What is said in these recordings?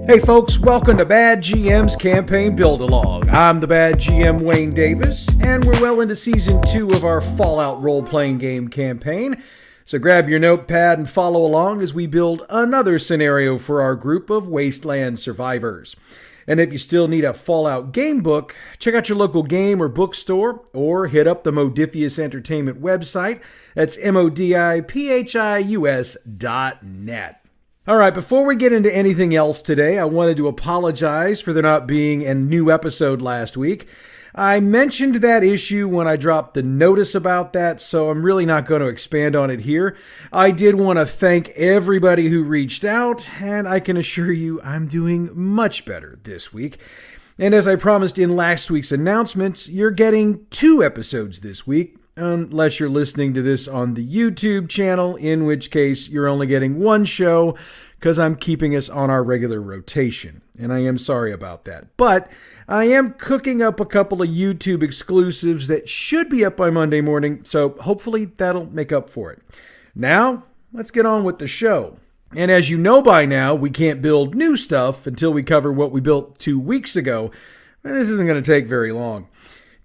Hey folks, welcome to Bad GM's Campaign Build-Along. I'm the Bad GM Wayne Davis, and we're well into Season 2 of our Fallout role-playing game campaign. So grab your notepad and follow along as we build another scenario for our group of wasteland survivors. And if you still need a Fallout game book, check out your local game or bookstore, or hit up the Modifius Entertainment website. That's MODIPHIUS.net. All right, before we get into anything else today, I wanted to apologize for there not being a new episode last week. I mentioned that issue when I dropped the notice about that, so I'm really not going to expand on it here. I did want to thank everybody who reached out, and I can assure you I'm doing much better this week. And as I promised in last week's announcement, you're getting 2 episodes this week, unless you're listening to this on the YouTube channel, in which case you're only getting 1 show because I'm keeping us on our regular rotation. And I am sorry about that. But I am cooking up a couple of YouTube exclusives that should be up by Monday morning, so hopefully that'll make up for it. Now, let's get on with the show. And as you know by now, we can't build new stuff until we cover what we built 2 weeks ago. This isn't going to take very long.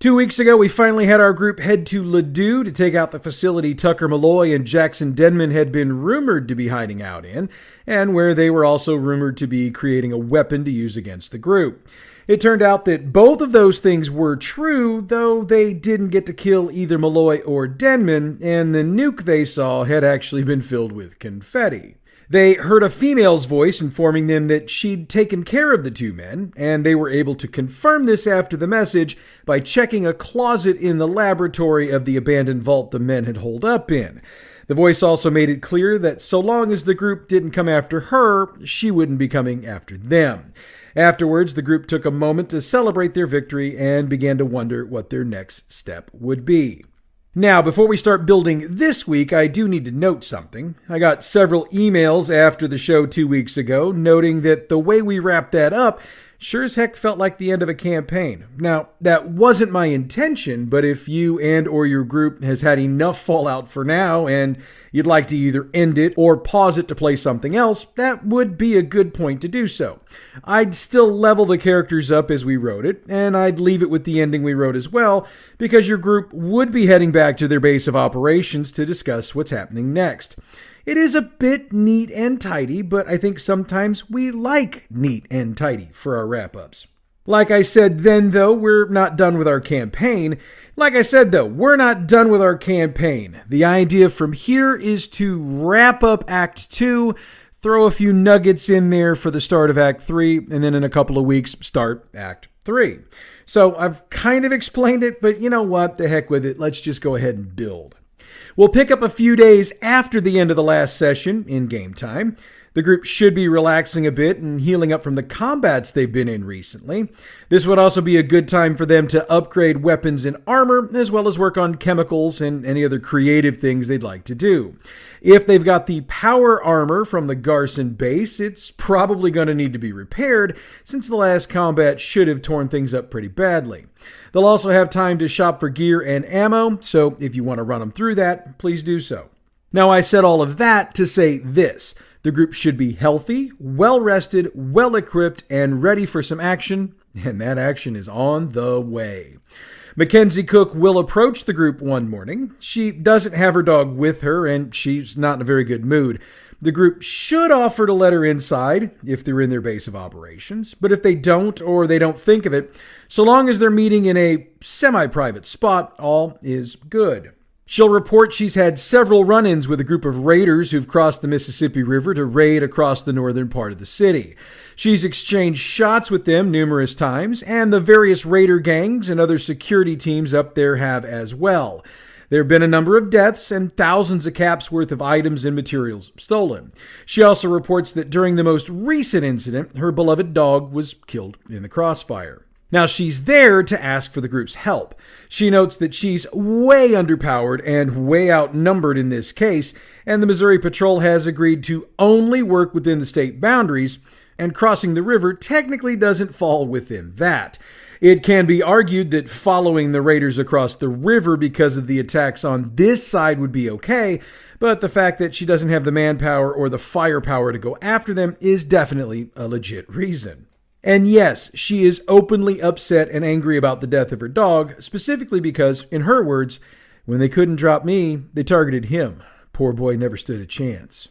2 weeks ago, we finally had our group head to Ladue to take out the facility Tucker Malloy and Jackson Denman had been rumored to be hiding out in, and where they were also rumored to be creating a weapon to use against the group. It turned out that both of those things were true, though they didn't get to kill either Malloy or Denman, and the nuke they saw had actually been filled with confetti. They heard a female's voice informing them that she'd taken care of the 2 men, and they were able to confirm this after the message by checking a closet in the laboratory of the abandoned vault the men had holed up in. The voice also made it clear that so long as the group didn't come after her, she wouldn't be coming after them. Afterwards, the group took a moment to celebrate their victory and began to wonder what their next step would be. Now, before we start building this week, I do need to note something. I got several emails after the show 2 weeks ago noting that the way we wrapped that up sure as heck felt like the end of a campaign. Now, that wasn't my intention, but if you and or your group has had enough Fallout for now and you'd like to either end it or pause it to play something else, that would be a good point to do so. I'd still level the characters up as we wrote it, and I'd leave it with the ending we wrote as well, because your group would be heading back to their base of operations to discuss what's happening next. It is a bit neat and tidy, but I think sometimes we like neat and tidy for our wrap-ups. Like I said then, though, we're not done with our campaign. The idea from here is to wrap up Act 2, throw a few nuggets in there for the start of Act 3, and then in a couple of weeks, start Act 3. So I've kind of explained it, but you know what? The heck with it. Let's just go ahead and build. We'll pick up a few days after the end of the last session in game time. The group should be relaxing a bit and healing up from the combats they've been in recently. This would also be a good time for them to upgrade weapons and armor, as well as work on chemicals and any other creative things they'd like to do. If they've got the power armor from the Garson base, it's probably going to need to be repaired, since the last combat should have torn things up pretty badly. They'll also have time to shop for gear and ammo, so if you want to run them through that, please do so. Now, I said all of that to say this. The group should be healthy, well-rested, well-equipped, and ready for some action, and that action is on the way. Mackenzie Cook will approach the group one morning. She doesn't have her dog with her, and she's not in a very good mood. The group should offer to let her inside if they're in their base of operations, but if they don't or they don't think of it, so long as they're meeting in a semi-private spot, all is good. She'll report she's had several run-ins with a group of raiders who've crossed the Mississippi River to raid across the northern part of the city. She's exchanged shots with them numerous times, and the various raider gangs and other security teams up there have as well. There have been a number of deaths and thousands of caps worth of items and materials stolen. She also reports that during the most recent incident, her beloved dog was killed in the crossfire. Now, she's there to ask for the group's help. She notes that she's way underpowered and way outnumbered in this case, and the Missouri Patrol has agreed to only work within the state boundaries, and crossing the river technically doesn't fall within that. It can be argued that following the raiders across the river because of the attacks on this side would be okay, but the fact that she doesn't have the manpower or the firepower to go after them is definitely a legit reason. And yes, she is openly upset and angry about the death of her dog, specifically because, in her words, when they couldn't drop me, they targeted him. Poor boy never stood a chance.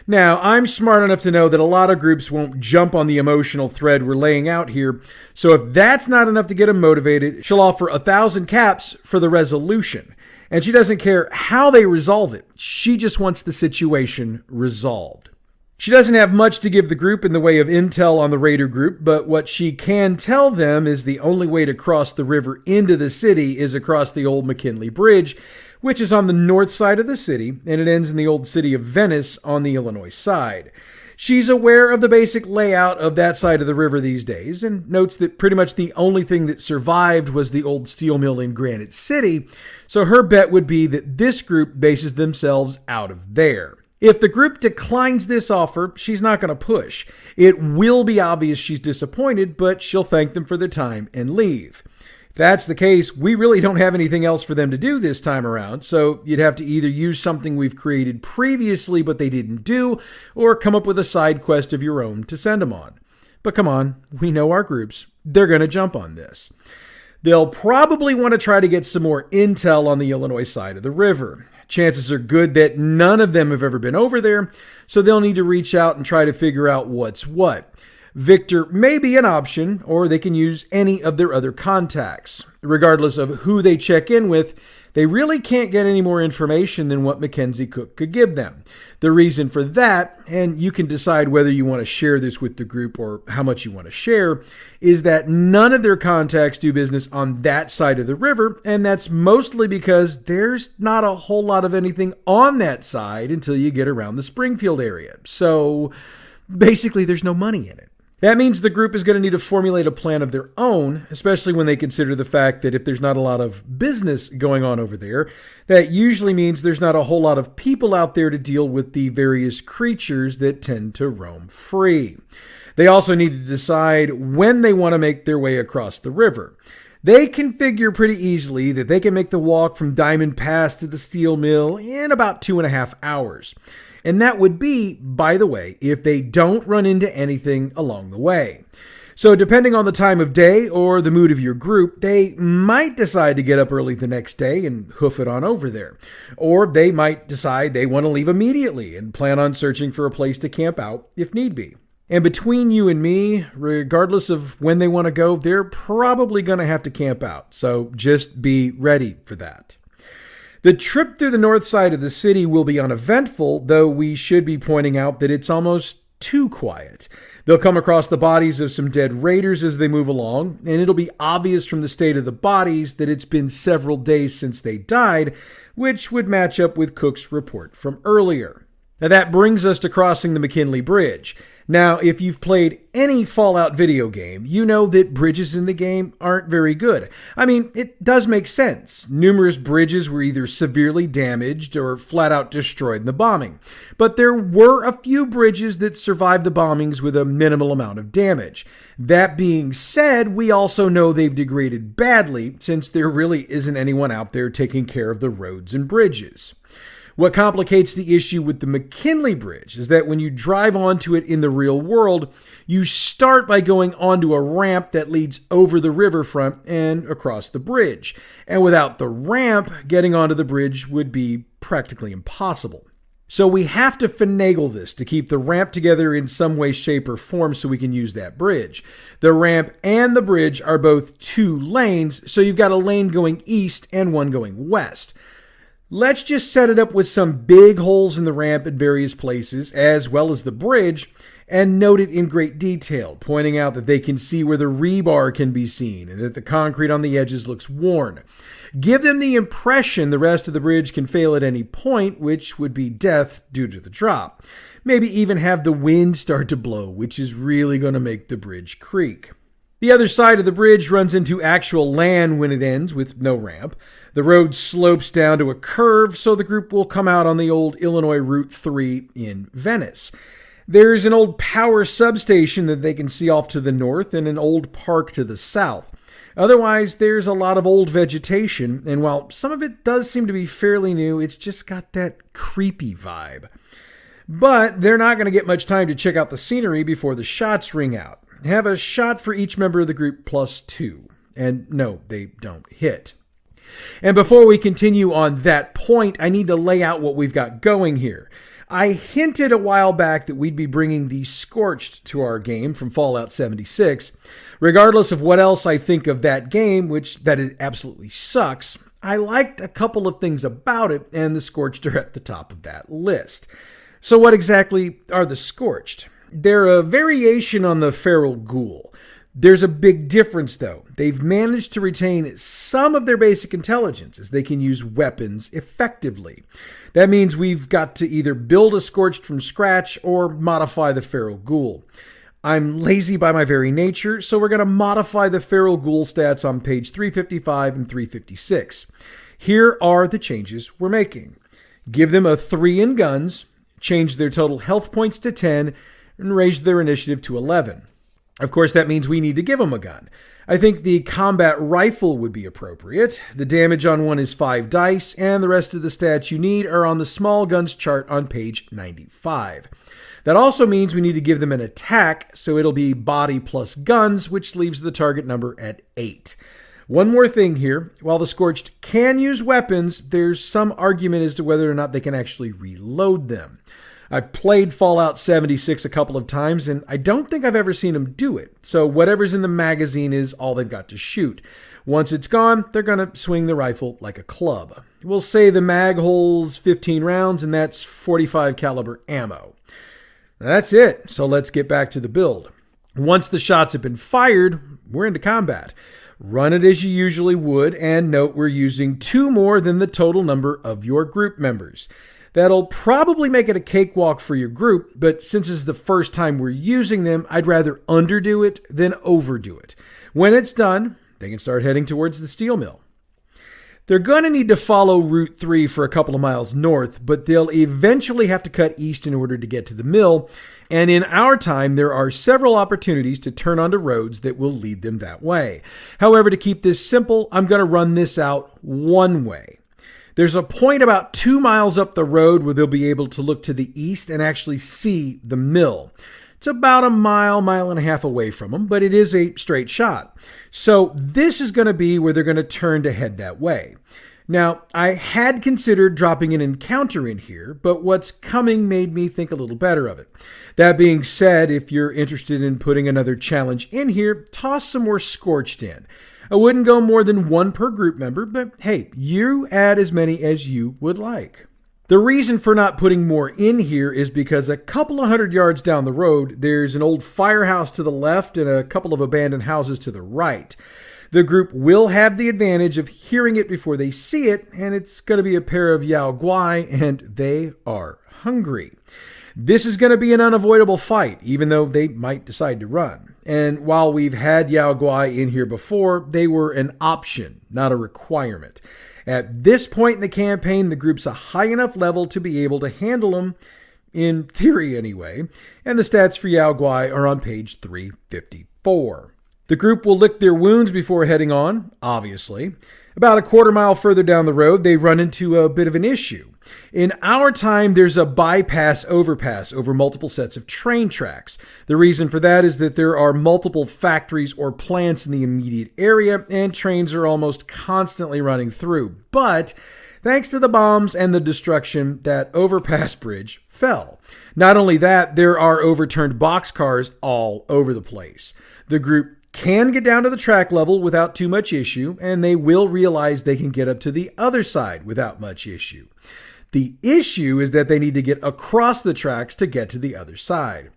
Now, I'm smart enough to know that a lot of groups won't jump on the emotional thread we're laying out here, so if that's not enough to get them motivated, she'll offer 1,000 caps for the resolution. And she doesn't care how they resolve it. She just wants the situation resolved. She doesn't have much to give the group in the way of intel on the raider group, but what she can tell them is the only way to cross the river into the city is across the old McKinley Bridge, which is on the north side of the city, and it ends in the old city of Venice on the Illinois side. She's aware of the basic layout of that side of the river these days, and notes that pretty much the only thing that survived was the old steel mill in Granite City, so her bet would be that this group bases themselves out of there. If the group declines this offer, she's not going to push. It will be obvious she's disappointed, but she'll thank them for their time and leave. If that's the case, we really don't have anything else for them to do this time around, so you'd have to either use something we've created previously but they didn't do, or come up with a side quest of your own to send them on. But come on, we know our groups. They're going to jump on this. They'll probably want to try to get some more intel on the Illinois side of the river. Chances are good that none of them have ever been over there, so they'll need to reach out and try to figure out what's what. Victor may be an option, or they can use any of their other contacts. Regardless of who they check in with, they really can't get any more information than what Mackenzie Cook could give them. The reason for that, and you can decide whether you want to share this with the group or how much you want to share, is that none of their contacts do business on that side of the river, and that's mostly because there's not a whole lot of anything on that side until you get around the Springfield area. So basically, there's no money in it. That means the group is going to need to formulate a plan of their own, especially when they consider the fact that if there's not a lot of business going on over there, that usually means there's not a whole lot of people out there to deal with the various creatures that tend to roam free. They also need to decide when they want to make their way across the river. They can figure pretty easily that they can make the walk from Diamond Pass to the steel mill in about 2.5 hours. And that would be, by the way, if they don't run into anything along the way. So depending on the time of day or the mood of your group, they might decide to get up early the next day and hoof it on over there. Or they might decide they want to leave immediately and plan on searching for a place to camp out if need be. And between you and me, regardless of when they want to go, they're probably going to have to camp out. So just be ready for that. The trip through the north side of the city will be uneventful, though we should be pointing out that it's almost too quiet. They'll come across the bodies of some dead raiders as they move along, and it'll be obvious from the state of the bodies that it's been several days since they died, which would match up with Cook's report from earlier. Now that brings us to crossing the McKinley Bridge. Now, if you've played any Fallout video game, you know that bridges in the game aren't very good. I mean, it does make sense. Numerous bridges were either severely damaged or flat out destroyed in the bombing. But there were a few bridges that survived the bombings with a minimal amount of damage. That being said, we also know they've degraded badly since there really isn't anyone out there taking care of the roads and bridges. What complicates the issue with the McKinley Bridge is that when you drive onto it in the real world, you start by going onto a ramp that leads over the riverfront and across the bridge. And without the ramp, getting onto the bridge would be practically impossible. So we have to finagle this to keep the ramp together in some way, shape, or form so we can use that bridge. The ramp and the bridge are both 2 lanes, so you've got a lane going east and one going west. Let's just set it up with some big holes in the ramp at various places, as well as the bridge, and note it in great detail, pointing out that they can see where the rebar can be seen and that the concrete on the edges looks worn. Give them the impression the rest of the bridge can fail at any point, which would be death due to the drop. Maybe even have the wind start to blow, which is really going to make the bridge creak. The other side of the bridge runs into actual land when it ends with no ramp. The road slopes down to a curve, so the group will come out on the old Illinois Route 3 in Venice. There's an old power substation that they can see off to the north and an old park to the south. Otherwise, there's a lot of old vegetation, and while some of it does seem to be fairly new, it's just got that creepy vibe. But they're not going to get much time to check out the scenery before the shots ring out. Have a shot for each member of the group plus 2. And no, they don't hit. And before we continue on that point, I need to lay out what we've got going here. I hinted a while back that we'd be bringing the Scorched to our game from Fallout 76. Regardless of what else I think of that game, that it absolutely sucks, I liked a couple of things about it, and the Scorched are at the top of that list. So what exactly are the Scorched? They're a variation on the Feral Ghoul. There's a big difference, though. They've managed to retain some of their basic intelligence, as they can use weapons effectively. That means we've got to either build a Scorched from scratch or modify the Feral Ghoul. I'm lazy by my very nature, so we're going to modify the Feral Ghoul stats on page 355 and 356. Here are the changes we're making. Give them a 3 in guns, change their total health points to 10, and raise their initiative to 11. Of course, that means we need to give them a gun. I think the combat rifle would be appropriate. The damage on one is 5 dice, and the rest of the stats you need are on the small guns chart on page 95. That also means we need to give them an attack, so it'll be body plus guns, which leaves the target number at 8. One more thing here. While the Scorched can use weapons, there's some argument as to whether or not they can actually reload them. I've played Fallout 76 a couple of times, and I don't think I've ever seen them do it. So whatever's in the magazine is all they've got to shoot. Once it's gone, they're going to swing the rifle like a club. We'll say the mag holds 15 rounds, and that's 45 caliber ammo. That's it. So let's get back to the build. Once the shots have been fired, we're into combat. Run it as you usually would, and note we're using 2 more than the total number of your group members. That'll probably make it a cakewalk for your group, but since it's the first time we're using them, I'd rather underdo it than overdo it. When it's done, they can start heading towards the steel mill. They're going to need to follow Route 3 for a couple of miles north, but they'll eventually have to cut east in order to get to the mill, and in our time, there are several opportunities to turn onto roads that will lead them that way. However, to keep this simple, I'm going to run this out one way. There's a point about 2 miles up the road where they'll be able to look to the east and actually see the mill. It's about a mile and a half away from them, but it is a straight shot. So this is going to be where they're going to turn to head that way. Now, I had considered dropping an encounter in here, but what's coming made me think a little better of it. That being said, if you're interested in putting another challenge in here, toss some more Scorched in. I wouldn't go more than 1 per group member, but hey, you add as many as you would like. The reason for not putting more in here is because a couple of 100 yards down the road, there's an old firehouse to the left and a couple of abandoned houses to the right. The group will have the advantage of hearing it before they see it, and it's going to be a pair of Yao Guai, and they are hungry. This is going to be an unavoidable fight, even though they might decide to run. And while we've had Yao Guai in here before, they were an option, not a requirement. At this point in the campaign, the group's a high enough level to be able to handle them, in theory anyway, and the stats for Yao Guai are on page 354. The group will lick their wounds before heading on, obviously. About a quarter mile further down the road, they run into a bit of an issue. In our time, there's a bypass overpass over multiple sets of train tracks. The reason for that is that there are multiple factories or plants in the immediate area, and trains are almost constantly running through. But thanks to the bombs and the destruction, that overpass bridge fell. Not only that, there are overturned boxcars all over the place. The group can get down to the track level without too much issue, and they will realize they can get up to the other side without much issue. The issue is that they need to get across the tracks to get to the other side.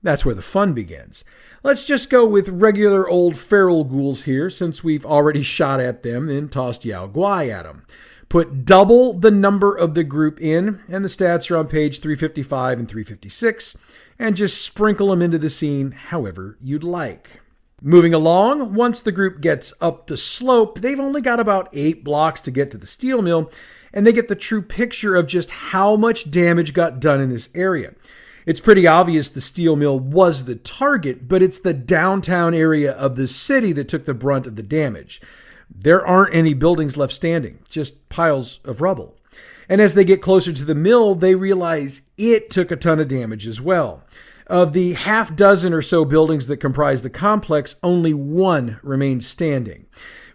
That's where the fun begins. Let's just go with regular old feral ghouls here, since we've already shot at them and tossed Yao Guai at them. Put double the number of the group in, and the stats are on page 355 and 356, and just sprinkle them into the scene however you'd like. Moving along, once the group gets up the slope, they've only got about 8 blocks to get to the steel mill, and they get the true picture of just how much damage got done in this area. It's pretty obvious the steel mill was the target, but it's the downtown area of the city that took the brunt of the damage. There aren't any buildings left standing, just piles of rubble. And as they get closer to the mill, they realize it took a ton of damage as well. Of the half dozen or so buildings that comprise the complex, only one remains standing.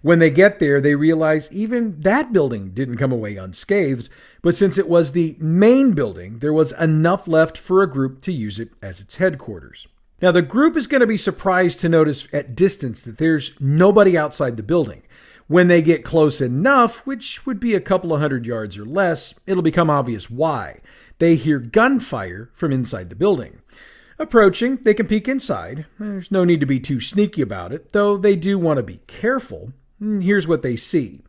When they get there, they realize even that building didn't come away unscathed, but since it was the main building, there was enough left for a group to use it as its headquarters. Now, the group is going to be surprised to notice at distance that there's nobody outside the building. When they get close enough, which would be a couple of 100 yards or less, it'll become obvious why. They hear gunfire from inside the building. Approaching, they can peek inside. There's no need to be too sneaky about it, though they do want to be careful. Here's what they see.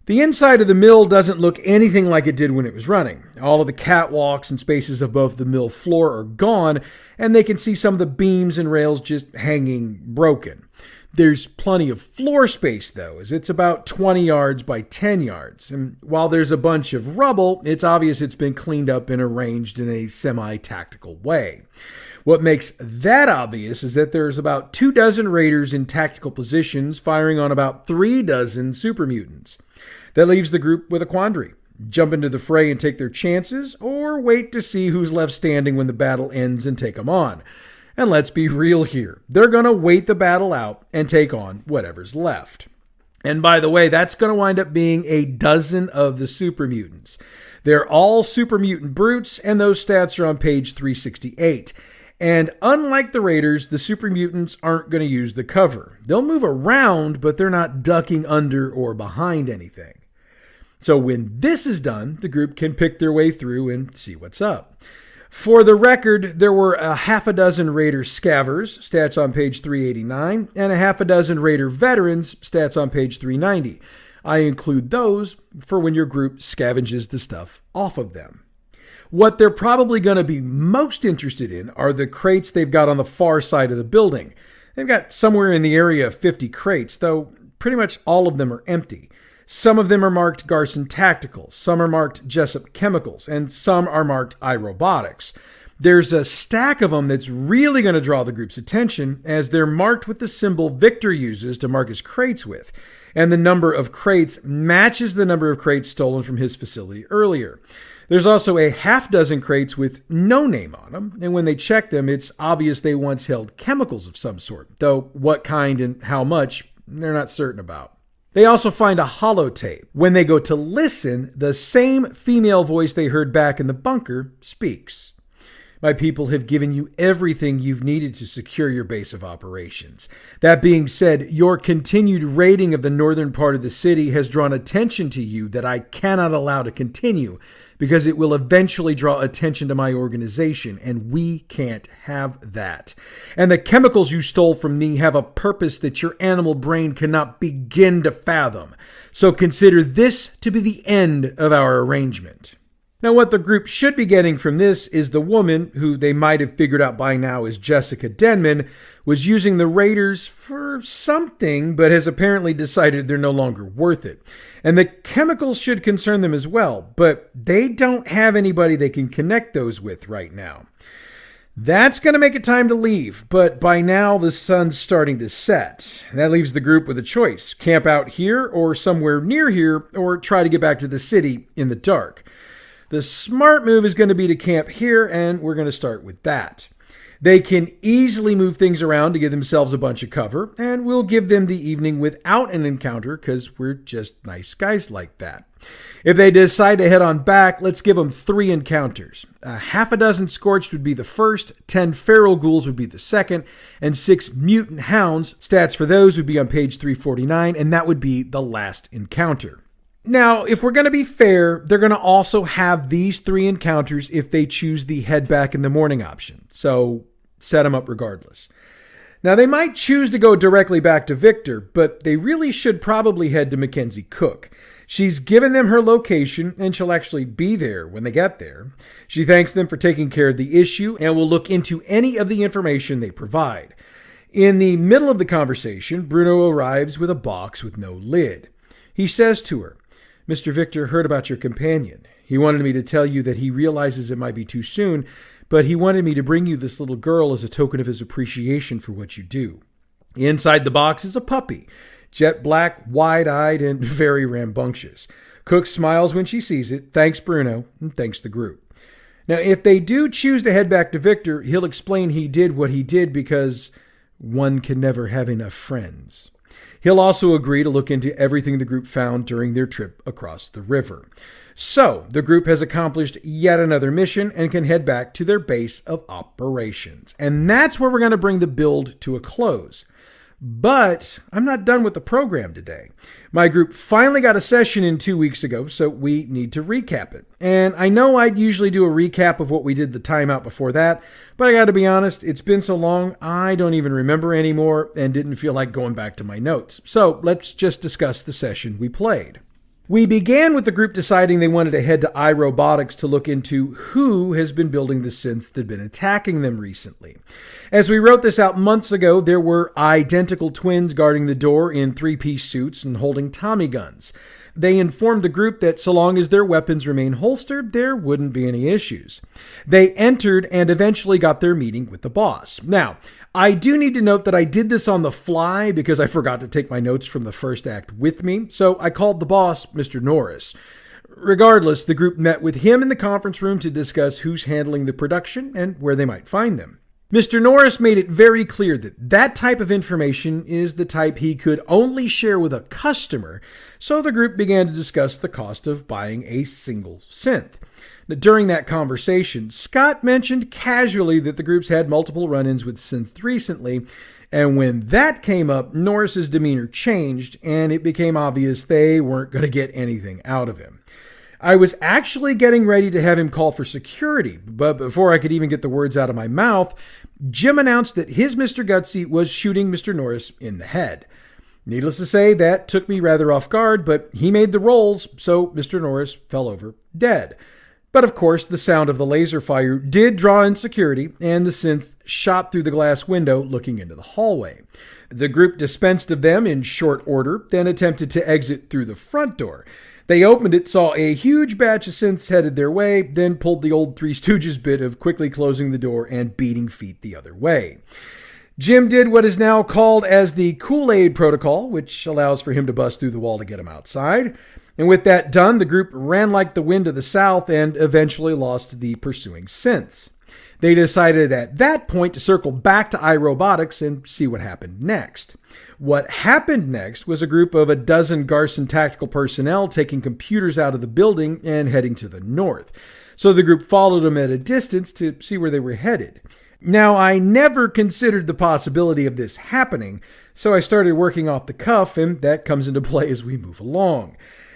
The inside of the mill doesn't look anything like it did when it was running. All of the catwalks and spaces above the mill floor are gone, and they can see some of the beams and rails just hanging broken. There's plenty of floor space, though, as it's about 20 yards by 10 yards. And while there's a bunch of rubble, it's obvious it's been cleaned up and arranged in a semi-tactical way. What makes that obvious is that there's about 24 raiders in tactical positions firing on about 36 super mutants. That leaves the group with a quandary. Jump into the fray and take their chances, or wait to see who's left standing when the battle ends and take them on. And let's be real here. They're going to wait the battle out and take on whatever's left. And by the way, that's going to wind up being 12 of the super mutants. They're all super mutant brutes, and those stats are on page 368. And unlike the raiders, the super mutants aren't going to use the cover. They'll move around, but they're not ducking under or behind anything. So when this is done, the group can pick their way through and see what's up. For the record, there were a half a dozen Raider scavers, stats on page 389, and a half a dozen Raider veterans, stats on page 390. I include those for when your group scavenges the stuff off of them. What they're probably going to be most interested in are the crates they've got on the far side of the building. They've got somewhere in the area of 50 crates, though pretty much all of them are empty. Some of them are marked Garson Tactical, some are marked Jessup Chemicals, and some are marked iRobotics. There's a stack of them that's really going to draw the group's attention, as they're marked with the symbol Victor uses to mark his crates with, and the number of crates matches the number of crates stolen from his facility earlier. There's also a half dozen crates with no name on them, and when they check them, it's obvious they once held chemicals of some sort, though what kind and how much, they're not certain about. They also find a holotape. When they go to listen, the same female voice they heard back in the bunker speaks. My people have given you everything you've needed to secure your base of operations. That being said, your continued raiding of the northern part of the city has drawn attention to you that I cannot allow to continue, because it will eventually draw attention to my organization, and we can't have that. And the chemicals you stole from me have a purpose that your animal brain cannot begin to fathom. So consider this to be the end of our arrangement. Now, what the group should be getting from this is the woman, who they might have figured out by now is Jessica Denman, was using the raiders for something, but has apparently decided they're no longer worth it. And the chemicals should concern them as well, but they don't have anybody they can connect those with right now. That's going to make it time to leave, but by now the sun's starting to set. That leaves the group with a choice: camp out here or somewhere near here, or try to get back to the city in the dark. The smart move is going to be to camp here, and we're going to start with that. They can easily move things around to give themselves a bunch of cover, and we'll give them the evening without an encounter because we're just nice guys like that. If they decide to head on back, let's give them 3 encounters. Half a dozen Scorched would be the first, 10 Feral Ghouls would be the second, and 6 Mutant Hounds. Stats for those would be on page 349, and that would be the last encounter. Now, if we're going to be fair, they're going to also have these 3 encounters if they choose the head back in the morning option. So set them up regardless. Now, they might choose to go directly back to Victor, but they really should probably head to Mackenzie Cook. She's given them her location, and she'll actually be there when they get there. She thanks them for taking care of the issue and will look into any of the information they provide. In the middle of the conversation, Bruno arrives with a box with no lid. He says to her, "Mr. Victor heard about your companion. He wanted me to tell you that he realizes it might be too soon, but he wanted me to bring you this little girl as a token of his appreciation for what you do. Inside the box is a puppy, jet black, wide-eyed, and very rambunctious. Cook smiles when she sees it, thanks Bruno, and thanks the group. Now, if they do choose to head back to Victor, he'll explain he did what he did because one can never have enough friends. He'll also agree to look into everything the group found during their trip across the river. So, the group has accomplished yet another mission and can head back to their base of operations. And that's where we're going to bring the build to a close. But I'm not done with the program today. My group finally got a session in 2 weeks ago, so we need to recap it. And I know I'd usually do a recap of what we did the time out before that, but I got to be honest, it's been so long, I don't even remember anymore and didn't feel like going back to my notes. So let's just discuss the session we played. We began with the group deciding they wanted to head to iRobotics to look into who has been building the synths that have been attacking them recently. As we wrote this out months ago, there were identical twins guarding the door in three-piece suits and holding Tommy guns. They informed the group that so long as their weapons remain holstered, there wouldn't be any issues. They entered and eventually got their meeting with the boss. Now, I do need to note that I did this on the fly because I forgot to take my notes from the first act with me, so I called the boss Mr. Norris. Regardless, the group met with him in the conference room to discuss who's handling the production and where they might find them. Mr. Norris made it very clear that that type of information is the type he could only share with a customer, so the group began to discuss the cost of buying a single synth. Now, during that conversation, Scott mentioned casually that the groups had multiple run-ins with synths recently, and when that came up, Norris's demeanor changed, and it became obvious they weren't going to get anything out of him. I was actually getting ready to have him call for security, but before I could even get the words out of my mouth, Jim announced that his Mr. Gutsy was shooting Mr. Norris in the head. Needless to say, that took me rather off guard, but he made the rolls, so Mr. Norris fell over dead. But of course, the sound of the laser fire did draw in security, and the synth shot through the glass window looking into the hallway. The group dispensed of them in short order, then attempted to exit through the front door. They opened it, saw a huge batch of synths headed their way, then pulled the old Three Stooges bit of quickly closing the door and beating feet the other way. Jim did what is now called as the Kool-Aid protocol, which allows for him to bust through the wall to get him outside. And with that done, the group ran like the wind to the south and eventually lost the pursuing synths. They decided at that point to circle back to iRobotics and see what happened next. What happened next was a group of a dozen Garson tactical personnel taking computers out of the building and heading to the north. So the group followed them at a distance to see where they were headed. Now, I never considered the possibility of this happening, so I started working off the cuff, and that comes into play as we move along.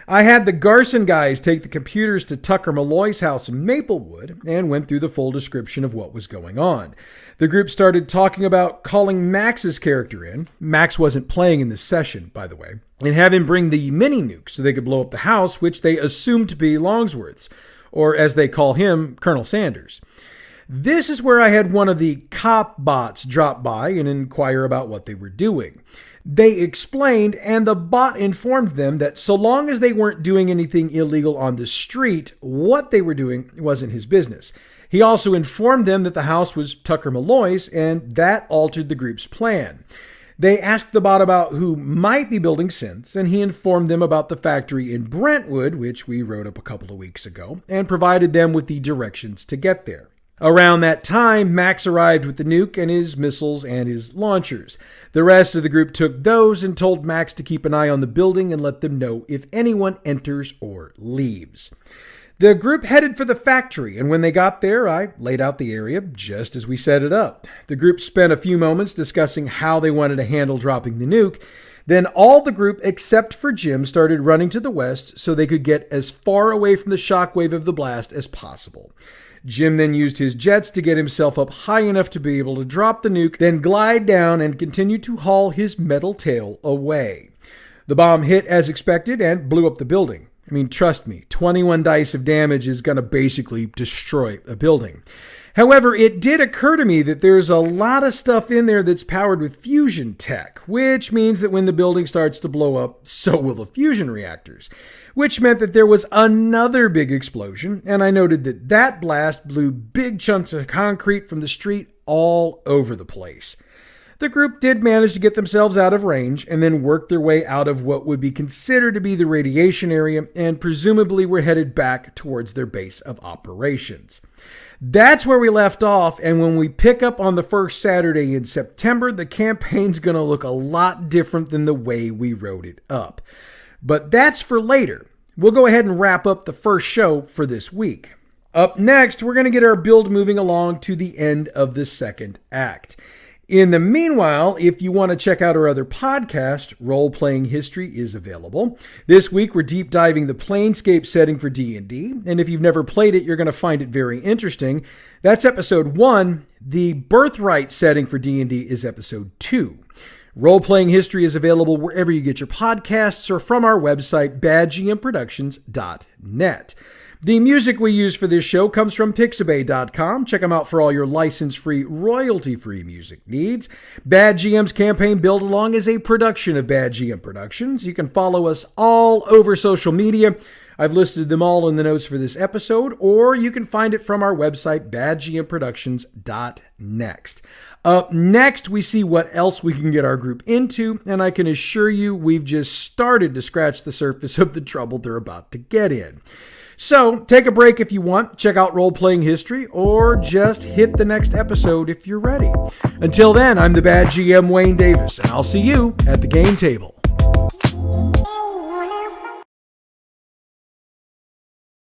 I had the Garson guys take the computers to Tucker Malloy's house in Maplewood and went through the full description of what was going on. The group started talking about calling Max's character in. Max wasn't playing in this session, by the way, and have him bring the mini nuke so they could blow up the house, which they assumed to be Longsworth's, or as they call him, Colonel Sanders. This is where I had one of the cop bots drop by and inquire about what they were doing. They explained, and the bot informed them that so long as they weren't doing anything illegal on the street, what they were doing wasn't his business. He also informed them that the house was Tucker Malloy's, and that altered the group's plan. They asked the bot about who might be building synths, and he informed them about the factory in Brentwood, which we wrote up a couple of weeks ago, and provided them with the directions to get there. Around that time, Max arrived with the nuke and his missiles and his launchers. The rest of the group took those and told Max to keep an eye on the building and let them know if anyone enters or leaves. The group headed for the factory, and when they got there, I laid out the area just as we set it up. The group spent a few moments discussing how they wanted to handle dropping the nuke. Then all the group, except for Jim, started running to the west so they could get as far away from the shockwave of the blast as possible. Jim then used his jets to get himself up high enough to be able to drop the nuke, then glide down and continue to haul his metal tail away. The bomb hit as expected and blew up the building. I mean, trust me, 21 dice of damage is going to basically destroy a building. However, it did occur to me that there's a lot of stuff in there that's powered with fusion tech, which means that when the building starts to blow up, so will the fusion reactors, which meant that there was another big explosion, and I noted that that blast blew big chunks of concrete from the street all over the place. The group did manage to get themselves out of range and then work their way out of what would be considered to be the radiation area and presumably were headed back towards their base of operations. That's where we left off, and when we pick up on the first Saturday in September, the campaign's going to look a lot different than the way we wrote it up. But that's for later. We'll go ahead and wrap up the first show for this week. Up next, we're going to get our build moving along to the end of the second act. In the meanwhile, if you want to check out our other podcast, Role Playing History is available. This week, we're deep diving the Planescape setting for D&D, and if you've never played it, you're going to find it very interesting. That's episode 1. The Birthright setting for D&D is episode 2. Role Playing History is available wherever you get your podcasts or from our website, badgmproductions.net. The music we use for this show comes from Pixabay.com. Check them out for all your license-free, royalty-free music needs. Bad GM's Campaign Build Along is a production of Bad GM Productions. You can follow us all over social media. I've listed them all in the notes for this episode, or you can find it from our website, badgmproductions.next. Up next, we see what else we can get our group into, and I can assure you we've just started to scratch the surface of the trouble they're about to get in. So take a break if you want, check out Role Playing History, or just hit the next episode if you're ready. Until then, I'm the Bad GM Wayne Davis, and I'll see you at the game table.